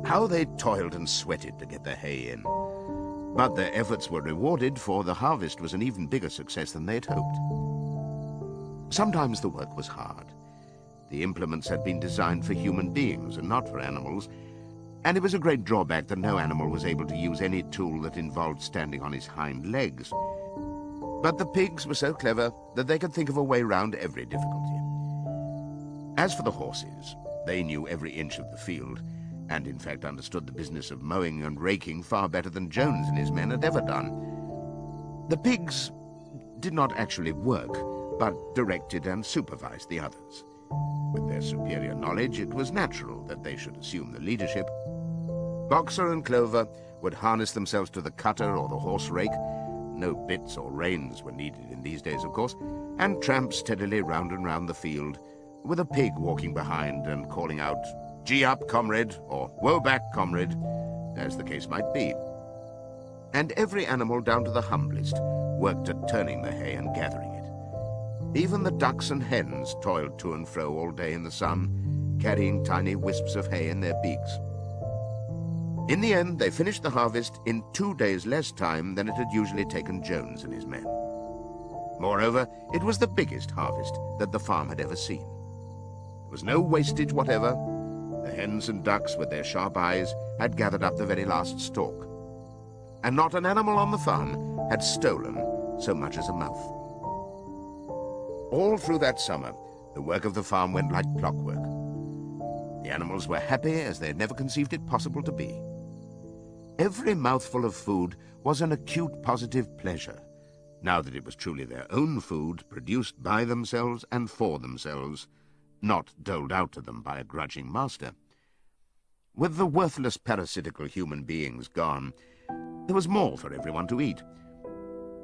How they toiled and sweated to get their hay in. But their efforts were rewarded, for the harvest was an even bigger success than they had hoped. Sometimes the work was hard. The implements had been designed for human beings and not for animals, and it was a great drawback that no animal was able to use any tool that involved standing on his hind legs. But the pigs were so clever that they could think of a way round every difficulty. As for the horses, they knew every inch of the field, and in fact understood the business of mowing and raking far better than Jones and his men had ever done. The pigs did not actually work, but directed and supervised the others. With their superior knowledge, it was natural that they should assume the leadership. Boxer and Clover would harness themselves to the cutter or the horse rake. No bits or reins were needed in these days, of course, and tramp steadily round and round the field, with a pig walking behind and calling out, "Gee up, comrade," or "Woe back, comrade," as the case might be. And every animal, down to the humblest, worked at turning the hay and gathering it. Even the ducks and hens toiled to and fro all day in the sun, carrying tiny wisps of hay in their beaks. In the end, they finished the harvest in 2 days less time than it had usually taken Jones and his men. Moreover, it was the biggest harvest that the farm had ever seen. There was no wastage whatever. The hens and ducks, with their sharp eyes, had gathered up the very last stalk. And not an animal on the farm had stolen so much as a mouthful. All through that summer, the work of the farm went like clockwork. The animals were happy as they had never conceived it possible to be. Every mouthful of food was an acute positive pleasure, now that it was truly their own food, produced by themselves and for themselves, not doled out to them by a grudging master. With the worthless parasitical human beings gone, there was more for everyone to eat.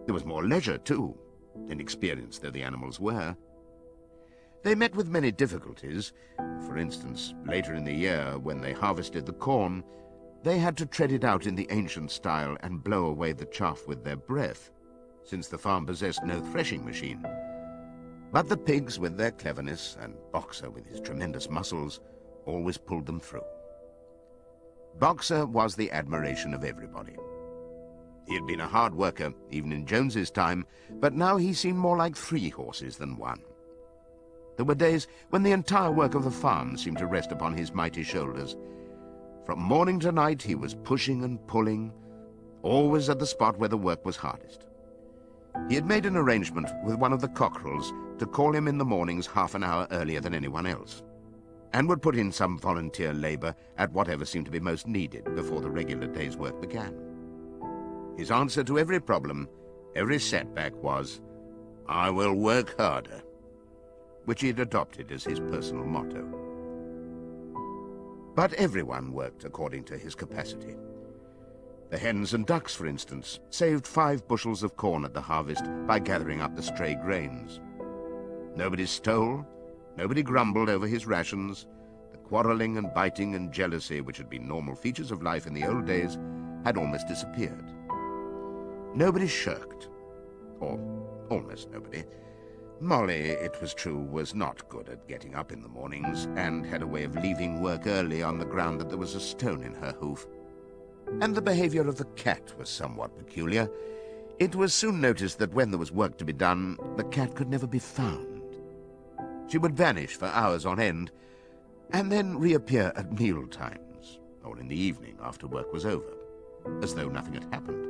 There was more leisure, too, inexperienced though the animals were. They met with many difficulties. For instance, later in the year, when they harvested the corn, they had to tread it out in the ancient style and blow away the chaff with their breath, since the farm possessed no threshing machine. But the pigs, with their cleverness, and Boxer, with his tremendous muscles, always pulled them through. Boxer was the admiration of everybody. He had been a hard worker, even in Jones's time, but now he seemed more like 3 horses than 1. There were days when the entire work of the farm seemed to rest upon his mighty shoulders. From morning to night he was pushing and pulling, always at the spot where the work was hardest. He had made an arrangement with one of the cockerels to call him in the mornings half an hour earlier than anyone else, and would put in some volunteer labor at whatever seemed to be most needed before the regular day's work began. His answer to every problem, every setback was, "I will work harder," which he had adopted as his personal motto. But everyone worked according to his capacity. The hens and ducks, for instance, saved 5 bushels of corn at the harvest by gathering up the stray grains. Nobody stole, nobody grumbled over his rations. The quarreling and biting and jealousy, which had been normal features of life in the old days, had almost disappeared. Nobody shirked, or almost nobody. Molly, it was true, was not good at getting up in the mornings, and had a way of leaving work early on the ground that there was a stone in her hoof. And the behavior of the cat was somewhat peculiar. It was soon noticed that when there was work to be done, the cat could never be found. She would vanish for hours on end, and then reappear at meal times, or in the evening after work was over, as though nothing had happened.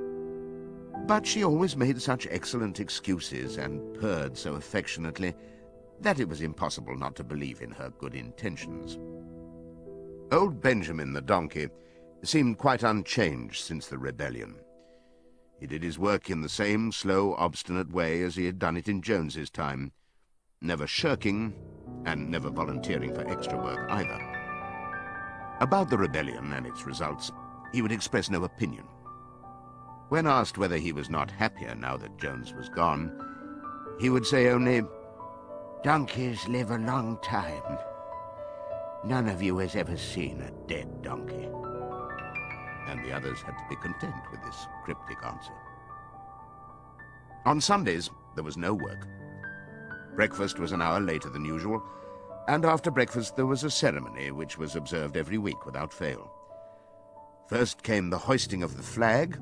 But she always made such excellent excuses and purred so affectionately that it was impossible not to believe in her good intentions. Old Benjamin the donkey seemed quite unchanged since the rebellion. He did his work in the same slow, obstinate way as he had done it in Jones's time, never shirking and never volunteering for extra work either. About the rebellion and its results, he would express no opinion. When asked whether he was not happier now that Jones was gone, he would say only, "Donkeys live a long time. None of you has ever seen a dead donkey." And the others had to be content with this cryptic answer. On Sundays, there was no work. Breakfast was an hour later than usual, and after breakfast there was a ceremony which was observed every week without fail. First came the hoisting of the flag.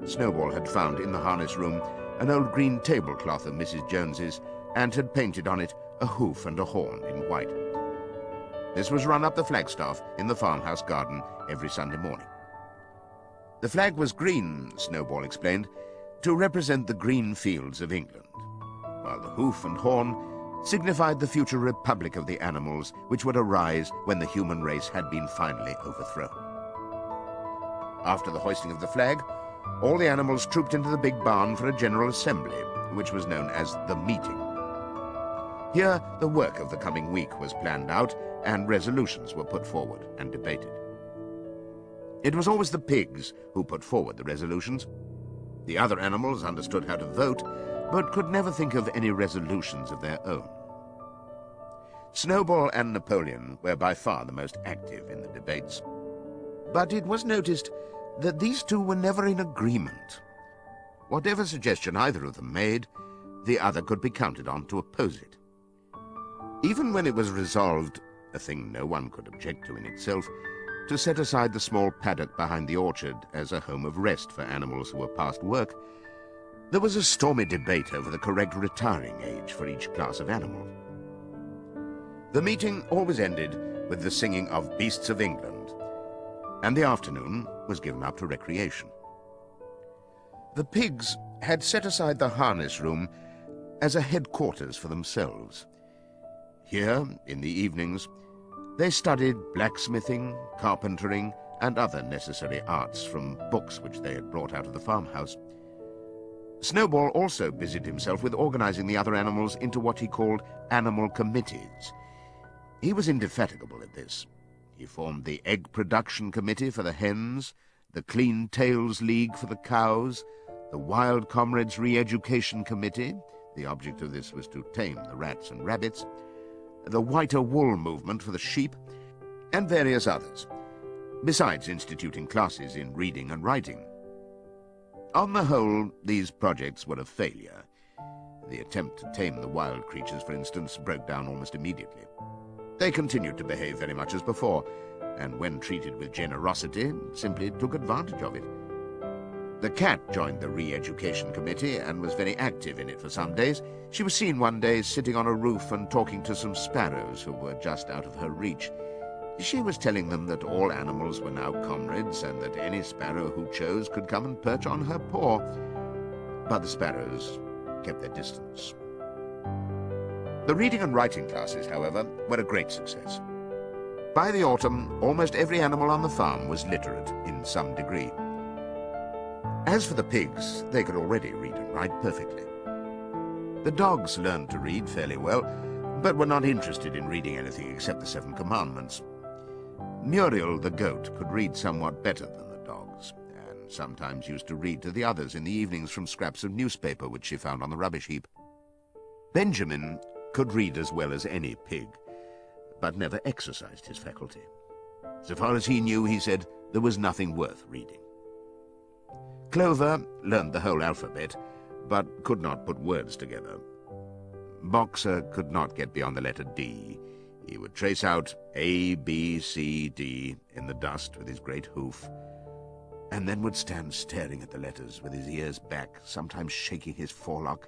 Snowball had found in the harness room an old green tablecloth of Mrs. Jones's and had painted on it a hoof and a horn in white. This was run up the flagstaff in the farmhouse garden every Sunday morning. The flag was green, Snowball explained, to represent the green fields of England, while the hoof and horn signified the future republic of the animals which would arise when the human race had been finally overthrown. After the hoisting of the flag, all the animals trooped into the big barn for a general assembly, which was known as the meeting. Here, the work of the coming week was planned out, and resolutions were put forward and debated. It was always the pigs who put forward the resolutions. The other animals understood how to vote, but could never think of any resolutions of their own. Snowball and Napoleon were by far the most active in the debates. But it was noticed that these two were never in agreement. Whatever suggestion either of them made, the other could be counted on to oppose it. Even when it was resolved, a thing no one could object to in itself, to set aside the small paddock behind the orchard as a home of rest for animals who were past work, there was a stormy debate over the correct retiring age for each class of animal. The meeting always ended with the singing of Beasts of England, and the afternoon was given up to recreation. The pigs had set aside the harness room as a headquarters for themselves. Here, in the evenings, they studied blacksmithing, carpentering, and other necessary arts from books which they had brought out of the farmhouse. Snowball also busied himself with organizing the other animals into what he called animal committees. He was indefatigable at this. He formed the Egg Production Committee for the hens, the Clean Tails League for the cows, the Wild Comrades Re-Education Committee — the object of this was to tame the rats and rabbits — the Whiter Wool Movement for the sheep, and various others, besides instituting classes in reading and writing. On the whole, these projects were a failure. The attempt to tame the wild creatures, for instance, broke down almost immediately. They continued to behave very much as before, and when treated with generosity, simply took advantage of it. The cat joined the Re-Education Committee and was very active in it for some days. She was seen one day sitting on a roof and talking to some sparrows who were just out of her reach. She was telling them that all animals were now comrades and that any sparrow who chose could come and perch on her paw. But the sparrows kept their distance. The reading and writing classes, however, were a great success. By the autumn, almost every animal on the farm was literate in some degree. As for the pigs, they could already read and write perfectly. The dogs learned to read fairly well, but were not interested in reading anything except the 7 Commandments. Muriel, the goat, could read somewhat better than the dogs, and sometimes used to read to the others in the evenings from scraps of newspaper which she found on the rubbish heap. Benjamin could read as well as any pig, but never exercised his faculty. So far as he knew, he said, there was nothing worth reading. Clover learned the whole alphabet, but could not put words together. Boxer could not get beyond the letter D. He would trace out A, B, C, D in the dust with his great hoof, and then would stand staring at the letters with his ears back, sometimes shaking his forelock,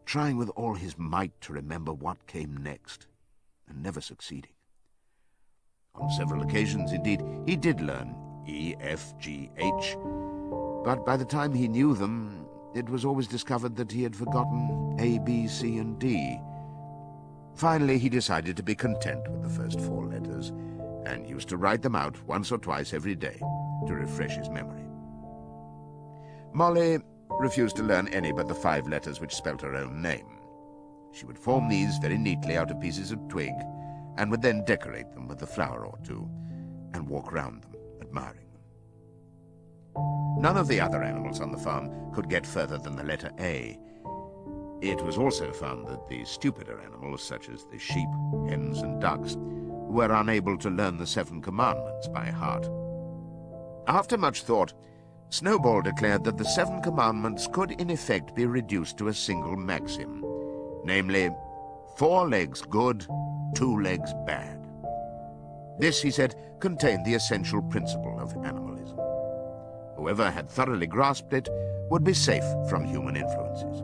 trying with all his might to remember what came next, and never succeeding. On several occasions, indeed, he did learn E, F, G, H, but by the time he knew them, it was always discovered that he had forgotten A, B, C, and D. Finally, he decided to be content with the first 4 letters, and used to write them out once or twice every day to refresh his memory. Molly refused to learn any but the 5 letters which spelt her own name. She would form these very neatly out of pieces of twig, and would then decorate them with a flower or two, and walk round them, admiring them. None of the other animals on the farm could get further than the letter A. It was also found that the stupider animals, such as the sheep, hens, and ducks, were unable to learn the 7 Commandments by heart. After much thought, Snowball declared that the 7 Commandments could in effect be reduced to a single maxim, namely, 4 legs good, 2 legs bad. This, he said, contained the essential principle of animalism. whoever had thoroughly grasped it would be safe from human influences.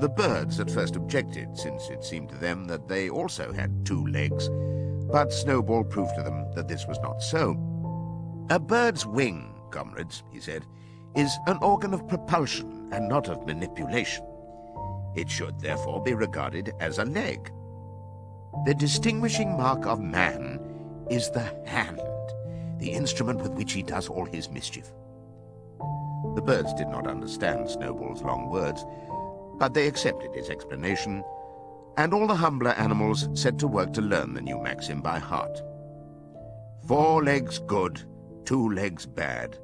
The birds at first objected, since it seemed to them that they also had 2 legs, but Snowball proved to them that this was not so. "A bird's wing, comrades," he said, "is an organ of propulsion and not of manipulation. It should therefore be regarded as a leg. The distinguishing mark of man is the hand, the instrument with which he does all his mischief." The birds did not understand Snowball's long words, but they accepted his explanation, and all the humbler animals set to work to learn the new maxim by heart. 4 legs good, 2 legs bad,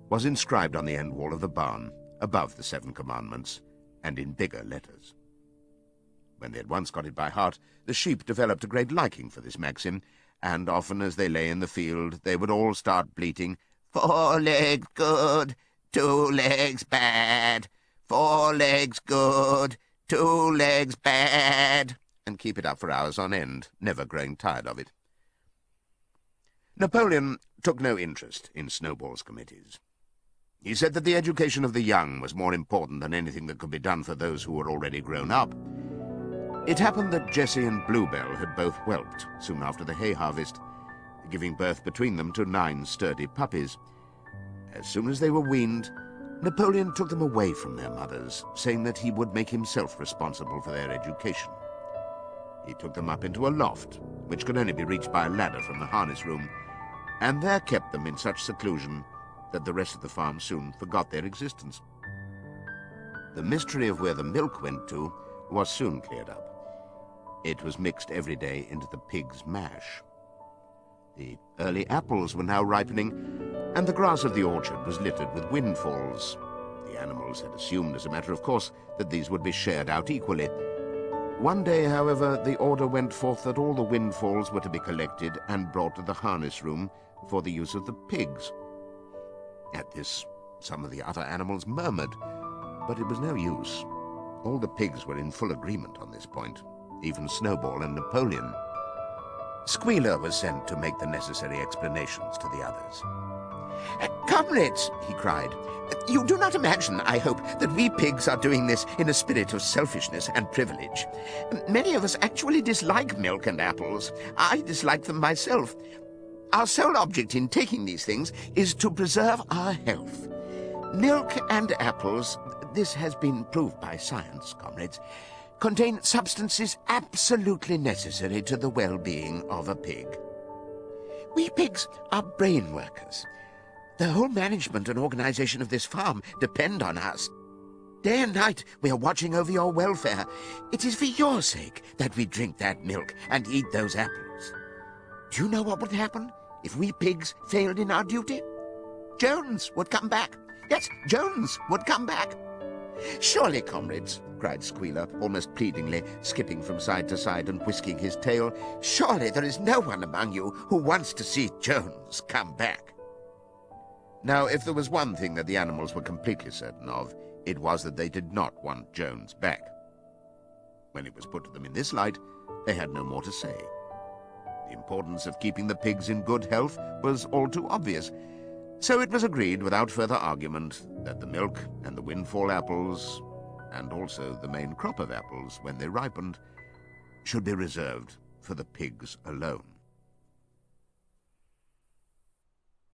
was inscribed on the end wall of the barn, above the 7 commandments, and in bigger letters. When they had once got it by heart, the sheep developed a great liking for this maxim, and often as they lay in the field, they would all start bleating, "4 legs good, 2 legs bad, 4 legs good, 2 legs bad," and keep it up for hours on end, never growing tired of it. Napoleon took no interest in Snowball's committees. He said that the education of the young was more important than anything that could be done for those who were already grown up. It happened that Jessie and Bluebell had both whelped soon after the hay harvest, giving birth between them to 9 sturdy puppies. As soon as they were weaned, Napoleon took them away from their mothers, saying that he would make himself responsible for their education. He took them up into a loft, which could only be reached by a ladder from the harness room, and there kept them in such seclusion that the rest of the farm soon forgot their existence. The mystery of where the milk went to was soon cleared up. It was mixed every day into the pig's mash. The early apples were now ripening, and the grass of the orchard was littered with windfalls. The animals had assumed, as a matter of course, that these would be shared out equally. One day, however, the order went forth that all the windfalls were to be collected and brought to the harness room for the use of the pigs. At this, some of the other animals murmured, but it was no use. All the pigs were in full agreement on this point, even Snowball and Napoleon. Squealer was sent to make the necessary explanations to the others. "Comrades," he cried, "you do not imagine, I hope, that we pigs are doing this in a spirit of selfishness and privilege. Many of us actually dislike milk and apples. I dislike them myself. Our sole object in taking these things is to preserve our health. Milk and apples, this has been proved by science, comrades, contain substances absolutely necessary to the well-being of a pig. We pigs are brain workers. The whole management and organization of this farm depend on us. Day and night we are watching over your welfare. It is for your sake that we drink that milk and eat those apples. Do you know what would happen if we pigs failed in our duty? Jones would come back. Yes, Jones would come back. Surely, comrades," cried Squealer, almost pleadingly, skipping from side to side and whisking his tail, "surely there is no one among you who wants to see Jones come back." Now, if there was one thing that the animals were completely certain of, it was that they did not want Jones back. When it was put to them in this light, they had no more to say. The importance of keeping the pigs in good health was all too obvious, so it was agreed without further argument that the milk and the windfall apples, and also the main crop of apples when they ripened, should be reserved for the pigs alone.